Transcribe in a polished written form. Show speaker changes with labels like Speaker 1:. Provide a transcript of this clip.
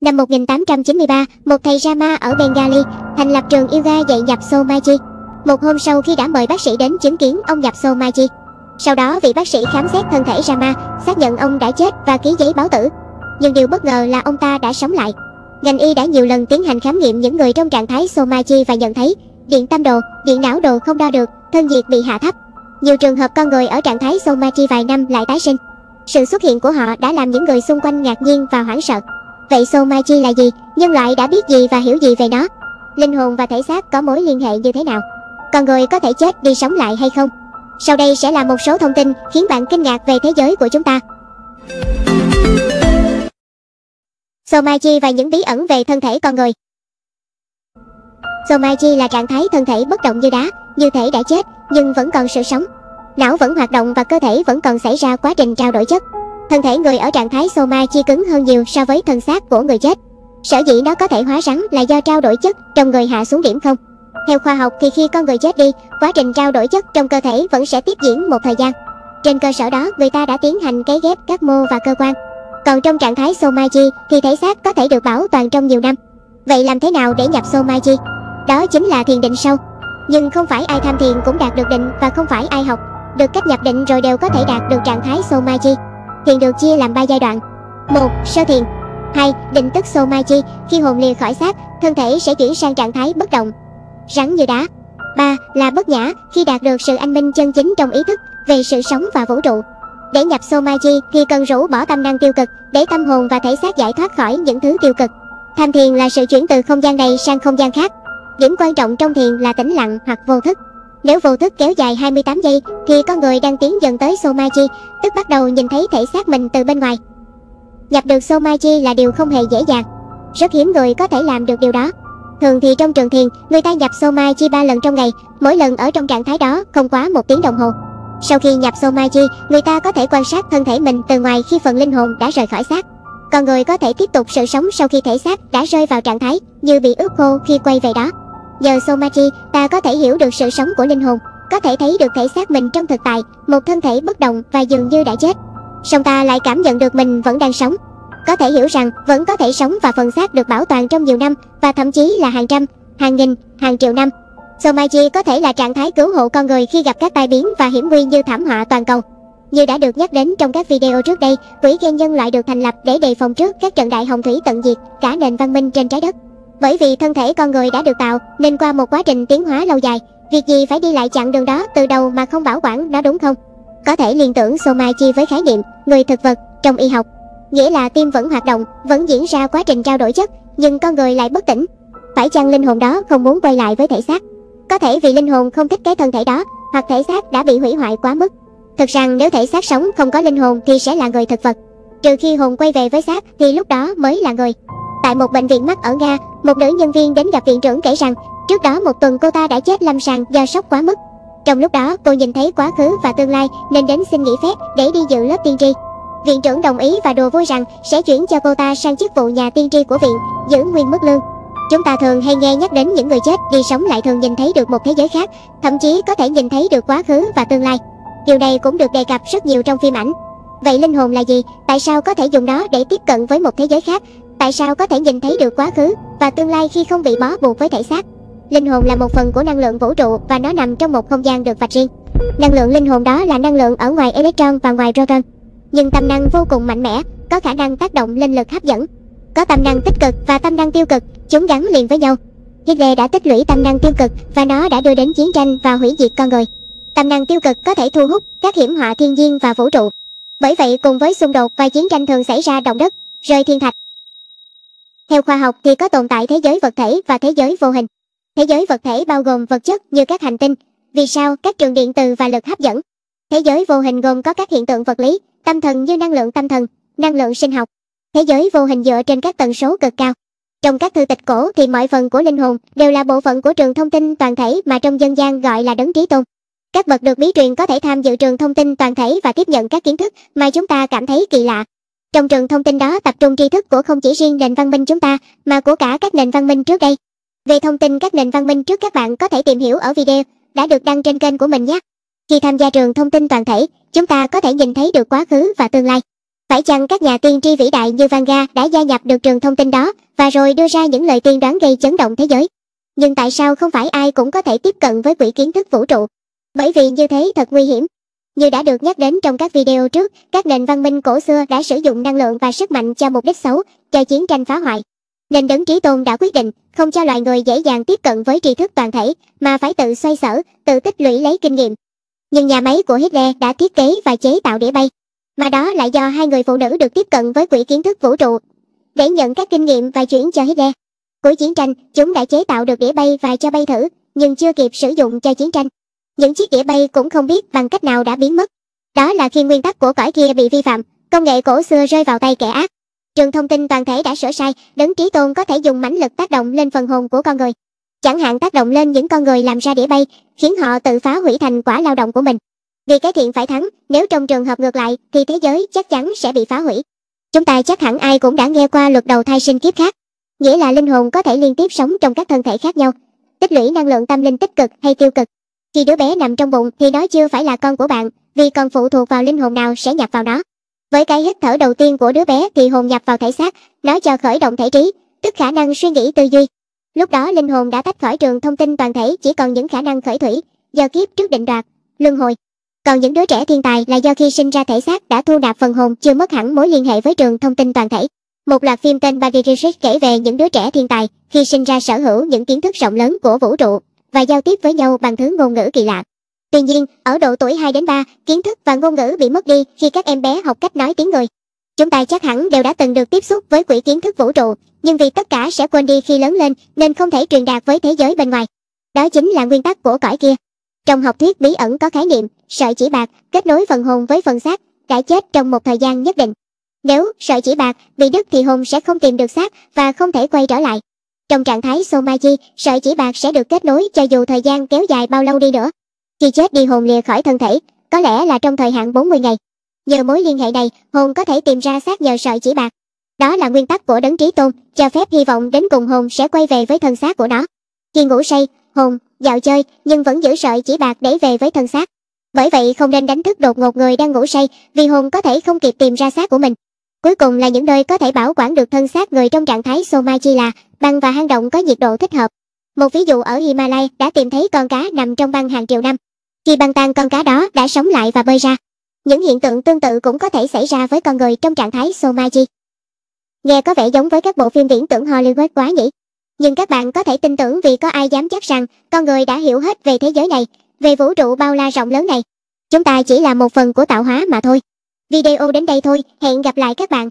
Speaker 1: Năm 1893, một thầy Rama ở Bengali thành lập trường yoga dạy nhập Somaji. Một hôm sau khi đã mời bác sĩ đến chứng kiến ông nhập Somaji, sau đó vị bác sĩ khám xét thân thể Rama, xác nhận ông đã chết và ký giấy báo tử. Nhưng điều bất ngờ là ông ta đã sống lại. Ngành y đã nhiều lần tiến hành khám nghiệm những người trong trạng thái Somaji và nhận thấy điện tâm đồ, điện não đồ không đo được, thân nhiệt bị hạ thấp. Nhiều trường hợp con người ở trạng thái Somaji vài năm lại tái sinh. Sự xuất hiện của họ đã làm những người xung quanh ngạc nhiên và hoảng sợ. Vậy Somaji là gì? Nhân loại đã biết gì và hiểu gì về nó? Linh hồn và thể xác có mối liên hệ như thế nào? Con người có thể chết đi sống lại hay không? Sau đây sẽ là một số thông tin khiến bạn kinh ngạc về thế giới của chúng ta. Somaji và những bí ẩn về thân thể con người. Somaji là trạng thái thân thể bất động như đá, như thể đã chết nhưng vẫn còn sự sống. Não vẫn hoạt động và cơ thể vẫn còn xảy ra quá trình trao đổi chất. Thân thể người ở trạng thái Somaji cứng hơn nhiều so với thân xác của người chết. Sở dĩ nó có thể hóa rắn là do trao đổi chất trong người hạ xuống điểm không. Theo khoa học thì khi con người chết đi, quá trình trao đổi chất trong cơ thể vẫn sẽ tiếp diễn một thời gian. Trên cơ sở đó, người ta đã tiến hành cấy ghép các mô và cơ quan. Còn trong trạng thái Somaji thì thể xác có thể được bảo toàn trong nhiều năm. Vậy làm thế nào để nhập Somaji? Đó chính là thiền định sâu. Nhưng không phải ai tham thiền cũng đạt được định, và không phải ai học được cách nhập định rồi đều có thể đạt được trạng thái Somaji. Thiền được chia làm 3 giai đoạn. 1. Sơ thiền. 2. Định tức Somaji, khi hồn lìa khỏi xác, thân thể sẽ chuyển sang trạng thái bất động, rắn như đá. 3. Là bất nhã, khi đạt được sự anh minh chân chính trong ý thức về sự sống và vũ trụ. Để nhập Somaji thì cần rũ bỏ tâm năng tiêu cực, để tâm hồn và thể xác giải thoát khỏi những thứ tiêu cực. Tham thiền là sự chuyển từ không gian này sang không gian khác. Điểm quan trọng trong thiền là tĩnh lặng hoặc vô thức. Nếu vô thức kéo dài 28 giây thì con người đang tiến dần tới Somaji, tức bắt đầu nhìn thấy thể xác mình từ bên ngoài. Nhập được Somaji là điều không hề dễ dàng. Rất hiếm người có thể làm được điều đó. Thường thì trong trường thiền, người ta nhập Somaji 3 lần trong ngày, mỗi lần ở trong trạng thái đó không quá 1 tiếng đồng hồ. Sau khi nhập Somaji, người ta có thể quan sát thân thể mình từ ngoài khi phần linh hồn đã rời khỏi xác. Con người có thể tiếp tục sự sống sau khi thể xác đã rơi vào trạng thái như bị ướt khô khi quay về đó. Nhờ Somaji, ta có thể hiểu được sự sống của linh hồn, có thể thấy được thể xác mình trong thực tại, một thân thể bất động và dường như đã chết. Song ta lại cảm nhận được mình vẫn đang sống. Có thể hiểu rằng vẫn có thể sống và phần xác được bảo toàn trong nhiều năm, và thậm chí là hàng trăm, hàng nghìn, hàng triệu năm. Somaji có thể là trạng thái cứu hộ con người khi gặp các tai biến và hiểm nguy như thảm họa toàn cầu. Như đã được nhắc đến trong các video trước đây, quỹ gen nhân loại được thành lập để đề phòng trước các trận đại hồng thủy tận diệt cả nền văn minh trên trái đất. Bởi vì thân thể con người đã được tạo nên qua một quá trình tiến hóa lâu dài, việc gì phải đi lại chặng đường đó từ đầu mà không bảo quản nó, đúng không? Có thể liên tưởng Somaji với khái niệm người thực vật trong y học, nghĩa là tim vẫn hoạt động, vẫn diễn ra quá trình trao đổi chất, nhưng con người lại bất tỉnh. Phải chăng linh hồn đó không muốn quay lại với thể xác? Có thể vì linh hồn không thích cái thân thể đó, hoặc thể xác đã bị hủy hoại quá mức. Thực rằng nếu thể xác sống không có linh hồn thì sẽ là người thực vật. Trừ khi hồn quay về với xác thì lúc đó mới là người. Tại một bệnh viện mắt ở Nga, một nữ nhân viên đến gặp viện trưởng kể rằng trước đó 1 tuần cô ta đã chết lâm sàng do sốc quá mức. Trong lúc đó cô nhìn thấy quá khứ và tương lai nên đến xin nghỉ phép để đi dự lớp tiên tri. Viện trưởng đồng ý và đùa vui rằng sẽ chuyển cho cô ta sang chức vụ nhà tiên tri của viện, giữ nguyên mức lương. Chúng ta thường hay nghe nhắc đến những người chết đi sống lại thường nhìn thấy được một thế giới khác, thậm chí có thể nhìn thấy được quá khứ và tương lai. Điều này cũng được đề cập rất nhiều trong phim ảnh. Vậy linh hồn là gì? Tại sao có thể dùng nó để tiếp cận với một thế giới khác? Tại sao có thể nhìn thấy được quá khứ và tương lai khi không bị bó buộc với thể xác? Linh hồn là một phần của năng lượng vũ trụ và nó nằm trong một không gian được vạch riêng. Năng lượng linh hồn đó là năng lượng ở ngoài electron và ngoài proton. Nhưng tâm năng vô cùng mạnh mẽ, có khả năng tác động lên lực hấp dẫn. Có tâm năng tích cực và tâm năng tiêu cực, chúng gắn liền với nhau. Hitler đã tích lũy tâm năng tiêu cực và nó đã đưa đến chiến tranh và hủy diệt con người. Tâm năng tiêu cực có thể thu hút các hiểm họa thiên nhiên và vũ trụ. Bởi vậy cùng với xung đột và chiến tranh thường xảy ra động đất, rơi thiên thạch. Theo khoa học thì có tồn tại thế giới vật thể và thế giới vô hình. Thế giới vật thể bao gồm vật chất như các hành tinh, vì sao, các trường điện từ và lực hấp dẫn. Thế giới vô hình gồm có các hiện tượng vật lý, tâm thần như năng lượng tâm thần, năng lượng sinh học. Thế giới vô hình dựa trên các tần số cực cao. Trong các thư tịch cổ thì mọi phần của linh hồn đều là bộ phận của trường thông tin toàn thể mà trong dân gian gọi là đấng trí tôn. Các bậc được bí truyền có thể tham dự trường thông tin toàn thể và tiếp nhận các kiến thức mà chúng ta cảm thấy kỳ lạ. Trong trường thông tin đó tập trung tri thức của không chỉ riêng nền văn minh chúng ta mà của cả các nền văn minh trước đây. Về thông tin các nền văn minh trước các bạn có thể tìm hiểu ở video đã được đăng trên kênh của mình nhé. Khi tham gia trường thông tin toàn thể, chúng ta có thể nhìn thấy được quá khứ và tương lai. Phải chăng các nhà tiên tri vĩ đại như Vanga đã gia nhập được trường thông tin đó và rồi đưa ra những lời tiên đoán gây chấn động thế giới? Nhưng tại sao không phải ai cũng có thể tiếp cận với quỹ kiến thức vũ trụ? Bởi vì như thế thật nguy hiểm. Như đã được nhắc đến trong các video trước, các nền văn minh cổ xưa đã sử dụng năng lượng và sức mạnh cho mục đích xấu, cho chiến tranh phá hoại. Nên Đấng Trí Tôn đã quyết định không cho loài người dễ dàng tiếp cận với tri thức toàn thể, mà phải tự xoay sở, tự tích lũy lấy kinh nghiệm. Nhưng nhà máy của Hitler đã thiết kế và chế tạo đĩa bay, mà đó lại do hai người phụ nữ được tiếp cận với quỹ kiến thức vũ trụ để nhận các kinh nghiệm và chuyển cho Hitler. Cuối chiến tranh, chúng đã chế tạo được đĩa bay và cho bay thử, nhưng chưa kịp sử dụng cho chiến tranh. Những chiếc đĩa bay cũng không biết bằng cách nào đã biến mất. Đó là khi nguyên tắc của cõi kia bị vi phạm, công nghệ cổ xưa rơi vào tay kẻ ác. Trường thông tin toàn thể đã sửa sai, Đấng Trí Tôn có thể dùng mãnh lực tác động lên phần hồn của con người. Chẳng hạn tác động lên những con người làm ra đĩa bay, khiến họ tự phá hủy thành quả lao động của mình. Vì cái thiện phải thắng, nếu trong trường hợp ngược lại thì thế giới chắc chắn sẽ bị phá hủy. Chúng ta chắc hẳn ai cũng đã nghe qua luật đầu thai sinh kiếp khác, nghĩa là linh hồn có thể liên tiếp sống trong các thân thể khác nhau, tích lũy năng lượng tâm linh tích cực hay tiêu cực. Khi đứa bé nằm trong bụng thì nó chưa phải là con của bạn, vì còn phụ thuộc vào linh hồn nào sẽ nhập vào nó. Với cái hít thở đầu tiên của đứa bé thì hồn nhập vào thể xác, nó cho khởi động thể trí, tức khả năng suy nghĩ tư duy. Lúc đó linh hồn đã tách khỏi trường thông tin toàn thể, chỉ còn những khả năng khởi thủy, do kiếp trước định đoạt, luân hồi. Còn những đứa trẻ thiên tài là do khi sinh ra thể xác đã thu nạp phần hồn, chưa mất hẳn mối liên hệ với trường thông tin toàn thể. Một loạt phim tên Badirisik kể về những đứa trẻ thiên tài khi sinh ra sở hữu những kiến thức rộng lớn của vũ trụ và giao tiếp với nhau bằng thứ ngôn ngữ kỳ lạ. Tuy nhiên, ở độ tuổi 2 đến 3, kiến thức và ngôn ngữ bị mất đi khi các em bé học cách nói tiếng người. Chúng ta chắc hẳn đều đã từng được tiếp xúc với quỹ kiến thức vũ trụ, nhưng vì tất cả sẽ quên đi khi lớn lên nên không thể truyền đạt với thế giới bên ngoài. Đó chính là nguyên tắc của cõi kia. Trong học thuyết bí ẩn có khái niệm sợi chỉ bạc kết nối phần hồn với phần xác đã chết trong một thời gian nhất định. Nếu sợi chỉ bạc bị đứt thì hồn sẽ không tìm được xác và không thể quay trở lại. Trong trạng thái Somachi, sợi chỉ bạc sẽ được kết nối cho dù thời gian kéo dài bao lâu đi nữa. Khi chết đi hồn lìa khỏi thân thể, có lẽ là trong thời hạn 40 ngày. Nhờ mối liên hệ này, hồn có thể tìm ra xác nhờ sợi chỉ bạc. Đó là nguyên tắc của Đấng Trí Tôn, cho phép hy vọng đến cùng hồn sẽ quay về với thân xác của nó. Khi ngủ say, hồn dạo chơi nhưng vẫn giữ sợi chỉ bạc để về với thân xác. Bởi vậy không nên đánh thức đột ngột người đang ngủ say, vì hồn có thể không kịp tìm ra xác của mình. Cuối cùng là những nơi có thể bảo quản được thân xác người trong trạng thái Somachi là băng và hang động có nhiệt độ thích hợp. Một ví dụ ở Himalaya đã tìm thấy con cá nằm trong băng hàng triệu năm. Khi băng tan, con cá đó đã sống lại và bơi ra. Những hiện tượng tương tự cũng có thể xảy ra với con người trong trạng thái Somachi. Nghe có vẻ giống với các bộ phim viễn tưởng Hollywood quá nhỉ? Nhưng các bạn có thể tin tưởng vì có ai dám chắc rằng con người đã hiểu hết về thế giới này, về vũ trụ bao la rộng lớn này. Chúng ta chỉ là một phần của tạo hóa mà thôi. Video đến đây thôi, hẹn gặp lại các bạn.